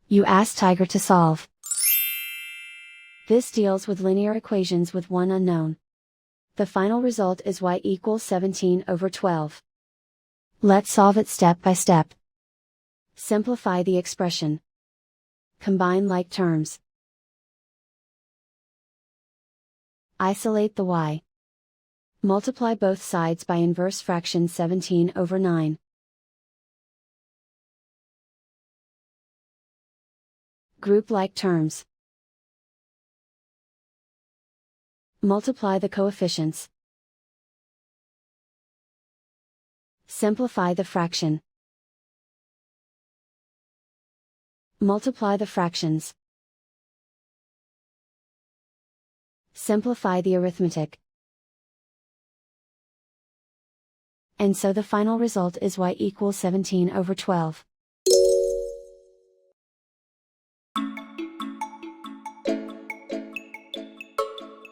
You ask Tiger to solve. This deals with linear equations with one unknown. The final result is y equals 17/12. Let's solve it step by step. Simplify the expression. Combine like terms. Isolate the y. Multiply both sides by inverse fraction 17/9. Group like terms. Multiply the coefficients. Simplify the fraction. Multiply the fractions. Simplify the arithmetic. And so the final result is y equals 17/12.